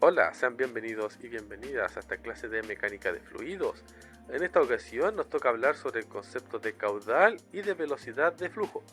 Hola, sean bienvenidos y bienvenidas a esta clase de mecánica de fluidos. En esta ocasión nos toca hablar sobre el concepto de caudal y de velocidad de flujo.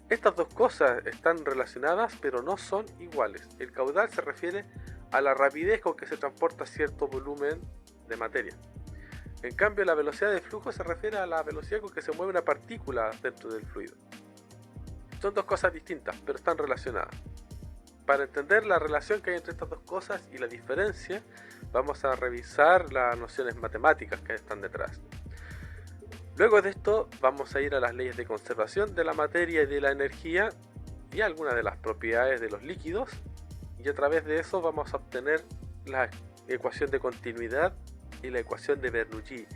Estas dos cosas están relacionadas pero no son iguales. El caudal se refiere a la rapidez con que se transporta cierto volumen de materia. En cambio, la velocidad de flujo se refiere a la velocidad con que se mueve una partícula dentro del fluido. Son dos cosas distintas, pero están relacionadas. Para entender la relación que hay entre estas dos cosas y la diferencia, vamos a revisar las nociones matemáticas que están detrás. Luego de esto vamos a ir a las leyes de conservación de la materia y de la energía y algunas de las propiedades de los líquidos, y a través de eso vamos a obtener la ecuación de continuidad y la ecuación de Bernoulli,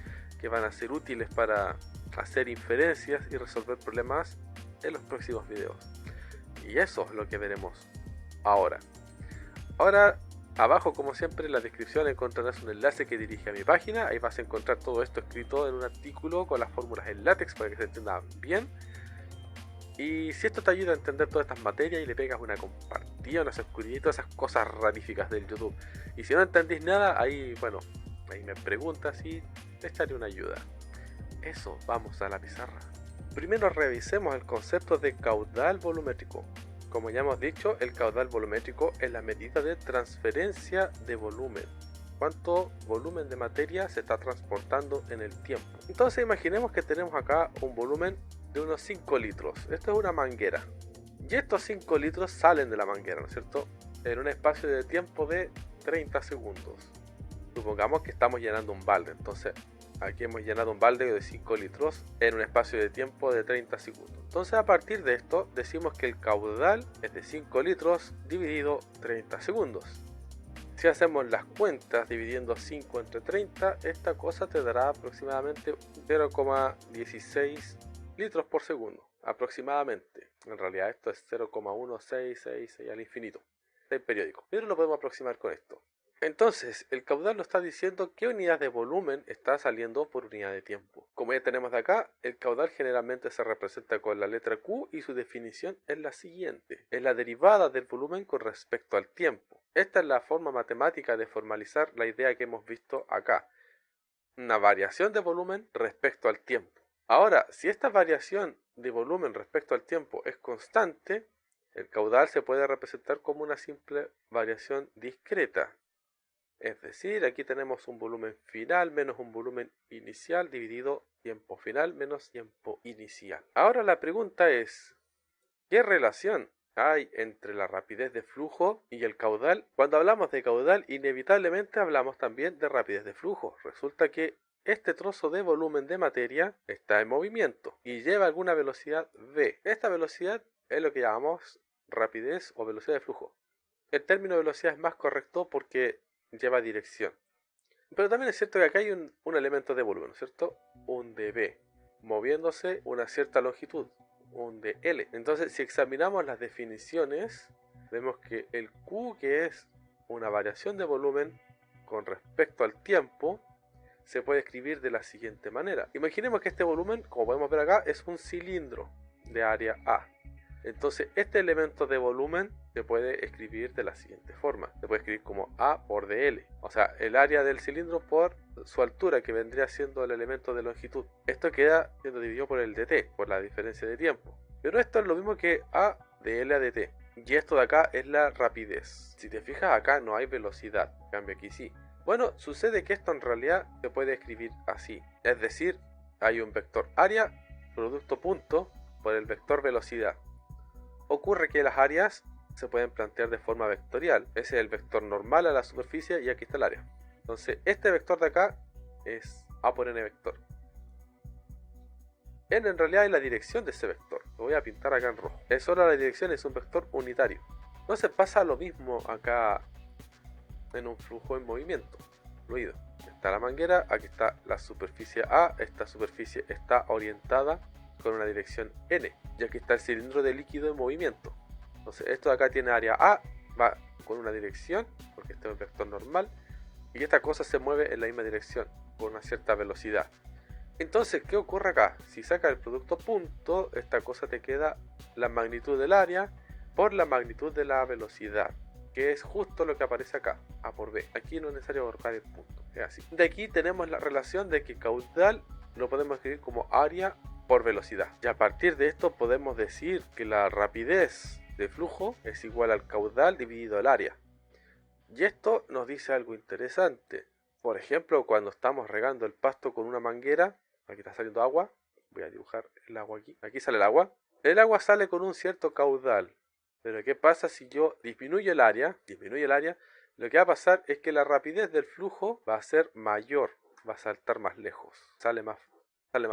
que van a ser útiles para hacer inferencias y resolver problemas en los próximos videos. Y eso es lo que veremos ahora. Abajo, como siempre, en la descripción encontrarás un enlace que dirige a mi página. Ahí vas a encontrar todo esto escrito en un artículo con las fórmulas en látex para que se entienda bien. Y si esto te ayuda a entender todas estas materias y le pegas una compartida, una suscribida, todas esas cosas raríficas del YouTube. Y si no entendís nada, ahí me preguntas y te echaré una ayuda. Eso, vamos a la pizarra. Primero revisemos el concepto de caudal volumétrico. Como ya hemos dicho, el caudal volumétrico es la medida de transferencia de volumen. ¿Cuánto volumen de materia se está transportando en el tiempo? Entonces imaginemos que tenemos acá un volumen de unos 5 litros. Esto es una manguera. Y estos 5 litros salen de la manguera, ¿no es cierto? En un espacio de tiempo de 30 segundos. Supongamos que estamos llenando un balde. Entonces aquí hemos llenado un balde de 5 litros en un espacio de tiempo de 30 segundos. Entonces a partir de esto decimos que el caudal es de 5 litros dividido 30 segundos. Si hacemos las cuentas dividiendo 5 entre 30, esta cosa te dará aproximadamente 0,16 litros por segundo. Aproximadamente. En realidad esto es 0,1666 al infinito. El periódico. Pero lo podemos aproximar con esto. Entonces, el caudal nos está diciendo qué unidad de volumen está saliendo por unidad de tiempo. Como ya tenemos de acá, el caudal generalmente se representa con la letra Q y su definición es la siguiente. Es la derivada del volumen con respecto al tiempo. Esta es la forma matemática de formalizar la idea que hemos visto acá. Una variación de volumen respecto al tiempo. Ahora, si esta variación de volumen respecto al tiempo es constante, el caudal se puede representar como una simple variación discreta. Es decir, aquí tenemos un volumen final menos un volumen inicial dividido tiempo final menos tiempo inicial. Ahora la pregunta es, ¿qué relación hay entre la rapidez de flujo y el caudal? Cuando hablamos de caudal, inevitablemente hablamos también de rapidez de flujo. Resulta que este trozo de volumen de materia está en movimiento y lleva alguna velocidad v. Esta velocidad es lo que llamamos rapidez o velocidad de flujo. El término velocidad es más correcto porque lleva dirección. Pero también es cierto que acá hay un elemento de volumen, ¿no es cierto? Un dB, moviéndose una cierta longitud, un dL. Entonces, si examinamos las definiciones, vemos que el Q, que es una variación de volumen con respecto al tiempo, se puede escribir de la siguiente manera. Imaginemos que este volumen, como podemos ver acá, es un cilindro de área A. Entonces este elemento de volumen se puede escribir de la siguiente forma. Se puede escribir como A por dL. O sea, el área del cilindro por su altura, que vendría siendo el elemento de longitud. Esto queda siendo dividido por el dt, por la diferencia de tiempo. Pero esto es lo mismo que A de L a dt. Y esto de acá es la rapidez. Si te fijas, acá no hay velocidad. En cambio aquí sí. Bueno, sucede que esto en realidad se puede escribir así. Es decir, hay un vector área, producto punto, por el vector velocidad. Ocurre que las áreas se pueden plantear de forma vectorial. Ese es el vector normal a la superficie y aquí está el área. Entonces este vector de acá es A por n vector. N en realidad es la dirección de ese vector. Lo voy a pintar acá en rojo. Es solo la dirección, es un vector unitario. Entonces pasa lo mismo acá en un flujo en movimiento, fluido. Está la manguera, aquí está la superficie A. Esta superficie está orientada con una dirección n, y aquí está el cilindro de líquido en movimiento. Entonces esto de acá tiene área A, va con una dirección, porque este es un vector normal, y esta cosa se mueve en la misma dirección, con una cierta velocidad. Entonces, ¿qué ocurre acá? Si sacas el producto punto, esta cosa te queda la magnitud del área por la magnitud de la velocidad. que es justo lo que aparece acá, A por B. Aquí no es necesario colocar el punto, es así. De aquí tenemos la relación de que caudal lo podemos escribir como área por velocidad. Y a partir de esto podemos decir que la rapidez de flujo es igual al caudal dividido al área. Y esto nos dice algo interesante. Por ejemplo, cuando estamos regando el pasto con una manguera, aquí está saliendo agua, voy a dibujar el agua aquí, aquí sale el agua sale con un cierto caudal. Pero ¿qué pasa si yo disminuyo el área? Lo que va a pasar es que la rapidez del flujo va a ser mayor, va a saltar más lejos, sale más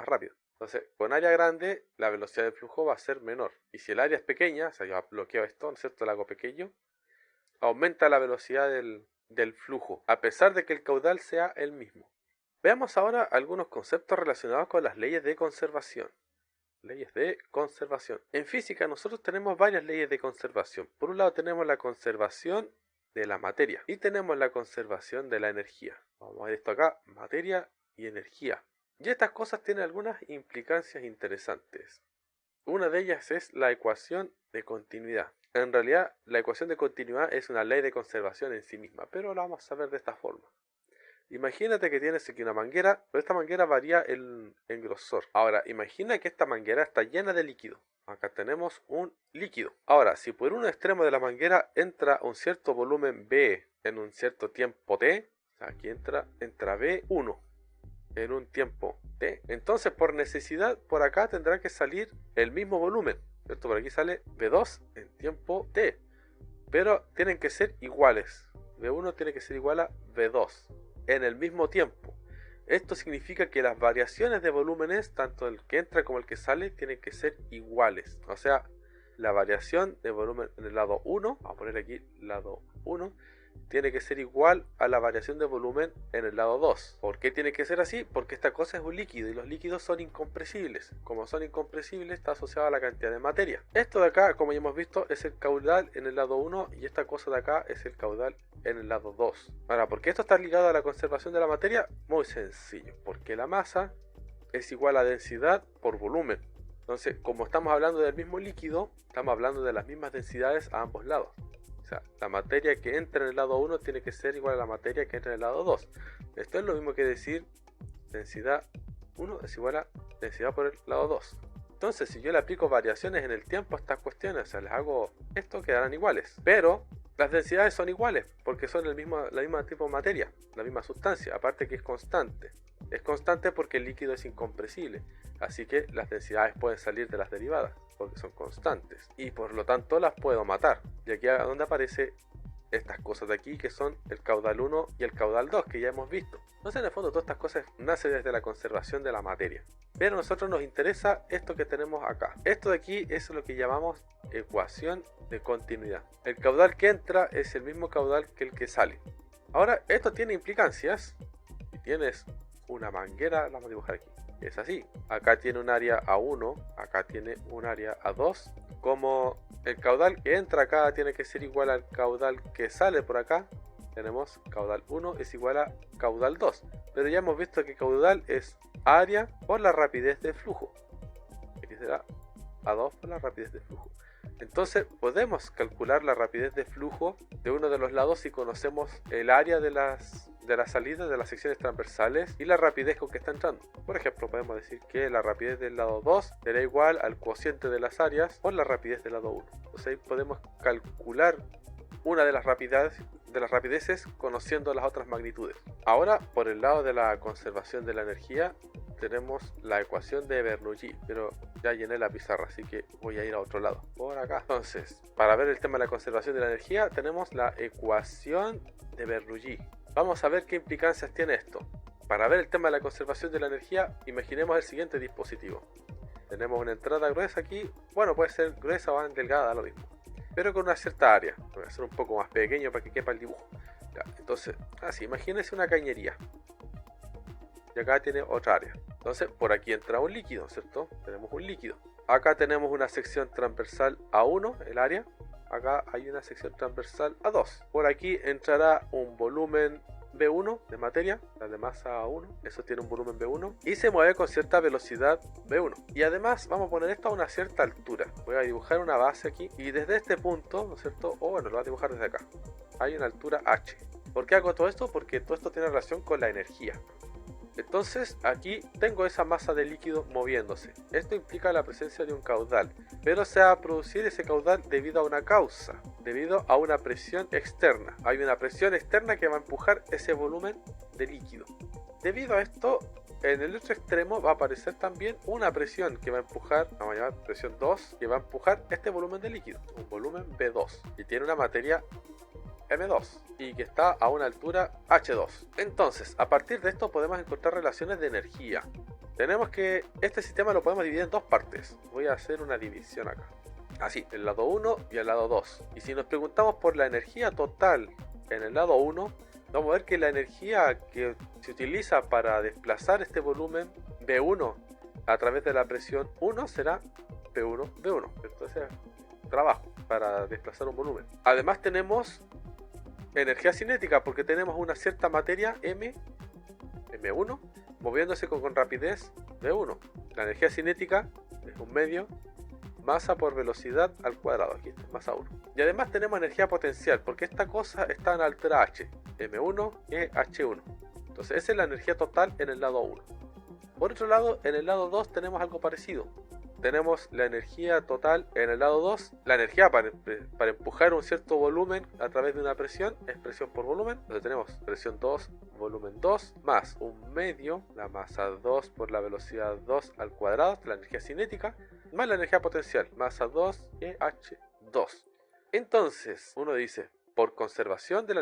rápido. Entonces, con área grande, la velocidad del flujo va a ser menor. Y si el área es pequeña, o sea, yo bloqueo esto, ¿no es cierto? Lo hago pequeño, aumenta la velocidad del flujo, a pesar de que el caudal sea el mismo. Veamos ahora algunos conceptos relacionados con las leyes de conservación. Leyes de conservación. En física nosotros tenemos varias leyes de conservación. Por un lado tenemos la conservación de la materia y tenemos la conservación de la energía. Vamos a ver esto acá, materia y energía. Y estas cosas tienen algunas implicancias interesantes. Una de ellas es la ecuación de continuidad. En realidad la ecuación de continuidad es una ley de conservación en sí misma, pero la vamos a ver de esta forma. Imagínate que tienes aquí una manguera, pero esta manguera varía en grosor. Ahora, imagina que esta manguera está llena de líquido. Acá tenemos un líquido. Ahora, si por un extremo de la manguera entra un cierto volumen B en un cierto tiempo T, aquí entra B1 en un tiempo T, entonces por necesidad por acá tendrá que salir el mismo volumen, ¿cierto? Por aquí sale B2 en tiempo T, pero tienen que ser iguales. B1 tiene que ser igual a B2 en el mismo tiempo. Esto significa que las variaciones de volúmenes, tanto el que entra como el que sale, tienen que ser iguales. O sea, la variación de volumen en el lado 1, vamos a poner aquí lado 1, tiene que ser igual a la variación de volumen en el lado 2. ¿Por qué tiene que ser así? Porque esta cosa es un líquido y los líquidos son incompresibles. Como son incompresibles, está asociado a la cantidad de materia. Esto de acá, como ya hemos visto, es el caudal en el lado 1 y esta cosa de acá es el caudal en el lado 2. Ahora, ¿por qué esto está ligado a la conservación de la materia? Muy sencillo, porque la masa es igual a densidad por volumen. Entonces, como estamos hablando del mismo líquido, estamos hablando de las mismas densidades a ambos lados. O sea, la materia que entra en el lado 1 tiene que ser igual a la materia que entra en el lado 2. Esto es lo mismo que decir densidad 1 es igual a densidad por el lado 2. Entonces, si yo le aplico variaciones en el tiempo a estas cuestiones, o sea, les hago esto, quedarán iguales. Pero las densidades son iguales porque son la misma tipo de materia, la misma sustancia, aparte que es constante. Es constante porque el líquido es incompresible, así que las densidades pueden salir de las derivadas porque son constantes y por lo tanto las puedo matar. Y aquí es donde aparece estas cosas de aquí que son el caudal 1 y el caudal 2 que ya hemos visto. Entonces en el fondo todas estas cosas nacen desde la conservación de la materia. Pero a nosotros nos interesa esto que tenemos acá. Esto de aquí es lo que llamamos ecuación de continuidad. El caudal que entra es el mismo caudal que el que sale. Ahora esto tiene implicancias. Si tienes una manguera, la vamos a dibujar aquí. Es así. Acá tiene un área A1, acá tiene un área A2. Como el caudal que entra acá tiene que ser igual al caudal que sale por acá, tenemos caudal 1 es igual a caudal 2. Pero ya hemos visto que caudal es área por la rapidez de flujo. Aquí será A2 por la rapidez de flujo. Entonces podemos calcular la rapidez de flujo de uno de los lados si conocemos el área de las salidas de las secciones transversales y la rapidez con que está entrando. Por ejemplo, podemos decir que la rapidez del lado 2 será igual al cociente de las áreas por la rapidez del lado 1. Entonces ahí podemos calcular una de las rapideces conociendo las otras magnitudes. Ahora, por el lado de la conservación de la energía, tenemos la ecuación de Bernoulli, pero ya llené la pizarra, así que voy a ir a otro lado, por acá. Entonces, para ver el tema de la conservación de la energía, tenemos la ecuación de Bernoulli. Vamos a ver qué implicancias tiene esto. Para ver el tema de la conservación de la energía, imaginemos el siguiente dispositivo. Tenemos una entrada gruesa aquí, bueno, puede ser gruesa o delgada, lo mismo, pero con una cierta área. Voy a hacer un poco más pequeño para que quepa el dibujo. Ya, entonces, así, imagínense una cañería. Y acá tiene otra área. Entonces, por aquí entra un líquido, ¿cierto? Tenemos un líquido. Acá tenemos una sección transversal A1, el área. Acá hay una sección transversal A2. Por aquí entrará un volumen V1 de materia, la de masa 1, eso tiene un volumen V1 y se mueve con cierta velocidad V1. Y además vamos a poner esto a una cierta altura. Voy a dibujar una base aquí y desde este punto, ¿no es cierto? O bueno, lo voy a dibujar desde acá. Hay una altura H. ¿Por qué hago todo esto? Porque todo esto tiene relación con la energía. Entonces aquí tengo esa masa de líquido moviéndose. Esto implica la presencia de un caudal, pero se va a producir ese caudal debido a una causa, debido a una presión externa. Hay una presión externa que va a empujar ese volumen de líquido. Debido a esto, en el otro extremo va a aparecer también una presión que va a empujar, vamos a llamar presión 2, que va a empujar este volumen de líquido, un volumen V2, y tiene una materia M2 y que está a una altura H2. Entonces, a partir de esto podemos encontrar relaciones de energía. Tenemos que este sistema lo podemos dividir en dos partes. Voy a hacer una división acá. Así, el lado 1 y el lado 2. Y si nos preguntamos por la energía total en el lado 1, vamos a ver que la energía que se utiliza para desplazar este volumen V1 a través de la presión 1 será P1 V1. Entonces, trabajo para desplazar un volumen. Además tenemos energía cinética porque tenemos una cierta materia M1 moviéndose con rapidez V1. La energía cinética es un medio masa por velocidad al cuadrado, aquí está, masa 1. Y además tenemos energía potencial porque esta cosa está en altura H, M1 y H1. Entonces esa es la energía total en el lado 1. Por otro lado, en el lado 2 tenemos algo parecido. Tenemos la energía total en el lado 2, la energía para empujar un cierto volumen a través de una presión, es presión por volumen. Entonces tenemos presión 2, volumen 2, más un medio, la masa 2 por la velocidad 2 al cuadrado, la energía cinética, más la energía potencial, masa 2 y H2. Entonces, uno dice, por conservación de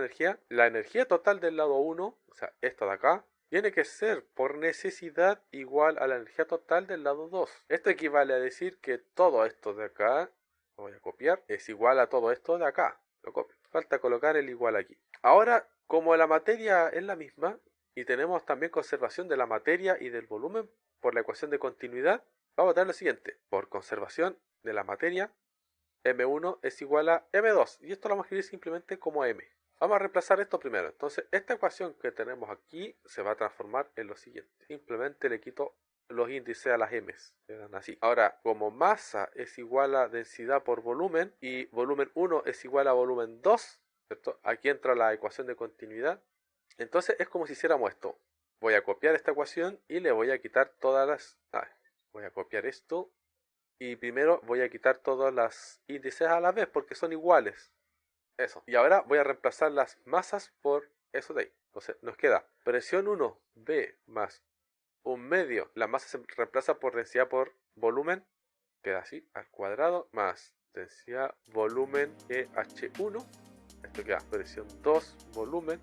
la energía total del lado 1, o sea, esta de acá, tiene que ser por necesidad igual a la energía total del lado 2. Esto equivale a decir que todo esto de acá, lo voy a copiar, es igual a todo esto de acá. Lo copio. Falta colocar el igual aquí. Ahora, como la materia es la misma, y tenemos también conservación de la materia y del volumen por la ecuación de continuidad, vamos a tener lo siguiente. Por conservación de la materia, M1 es igual a M2. Y esto lo vamos a escribir simplemente como M. Vamos a reemplazar esto primero. Entonces, esta ecuación que tenemos aquí se va a transformar en lo siguiente. Simplemente le quito los índices a las m's. Quedan así. Ahora, como masa es igual a densidad por volumen y volumen 1 es igual a volumen 2, ¿cierto? Aquí entra la ecuación de continuidad. Entonces, es como si hiciéramos esto. Voy a copiar esta ecuación y le voy a quitar todas las... voy a copiar esto y primero voy a quitar todas las índices a la vez porque son iguales. Eso. Y ahora voy a reemplazar las masas por eso de ahí. Entonces nos queda presión 1 B más un medio. La masa se reemplaza por densidad por volumen. Queda así, al cuadrado, más densidad volumen EH1. Esto queda presión 2 volumen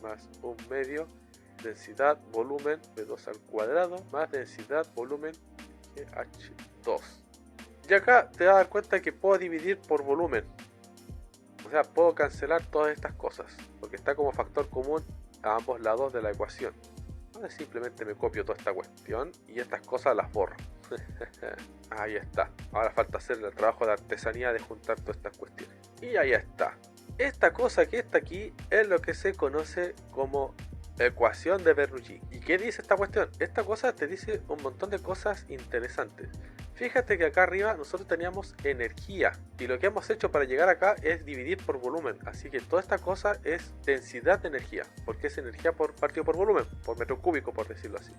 más un medio densidad volumen B2 al cuadrado más densidad volumen EH2. Y acá te vas a dar cuenta que puedo dividir por volumen. O sea, puedo cancelar todas estas cosas, porque está como factor común a ambos lados de la ecuación. Ahora simplemente me copio toda esta cuestión y estas cosas las borro. Ahí está. Ahora falta hacer el trabajo de artesanía de juntar todas estas cuestiones. Y ahí está. Esta cosa que está aquí es lo que se conoce como ecuación de Bernoulli. ¿Y qué dice esta cuestión? Esta cosa te dice un montón de cosas interesantes. Fíjate que acá arriba nosotros teníamos energía y lo que hemos hecho para llegar acá es dividir por volumen, así que toda esta cosa es densidad de energía, porque es energía partido por volumen, por metro cúbico por decirlo así.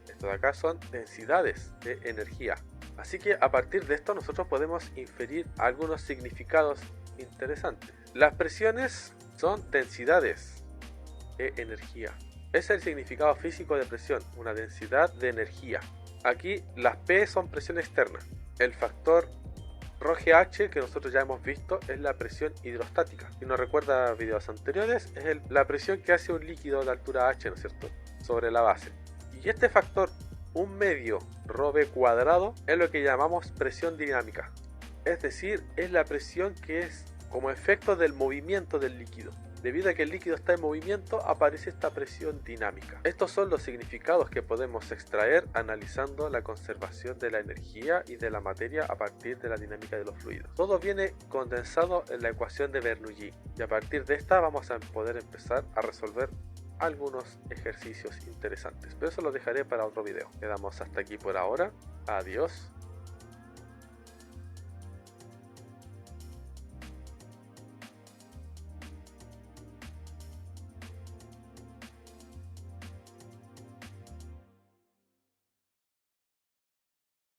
Esto de acá son densidades de energía, así que a partir de esto nosotros podemos inferir algunos significados interesantes. Las presiones son densidades de energía, ese es el significado físico de presión, una densidad de energía. Aquí las P son presión externa. El factor ρGH que nosotros ya hemos visto es la presión hidrostática. Si no recuerda videos anteriores, es la presión que hace un líquido de altura H, ¿no es cierto?, sobre la base. Y este factor, un medio ρB cuadrado, es lo que llamamos presión dinámica. Es decir, es la presión que es como efecto del movimiento del líquido. Debido a que el líquido está en movimiento, aparece esta presión dinámica. Estos son los significados que podemos extraer analizando la conservación de la energía y de la materia a partir de la dinámica de los fluidos. Todo viene condensado en la ecuación de Bernoulli y a partir de esta vamos a poder empezar a resolver algunos ejercicios interesantes, pero eso lo dejaré para otro video. Quedamos hasta aquí por ahora. Adiós.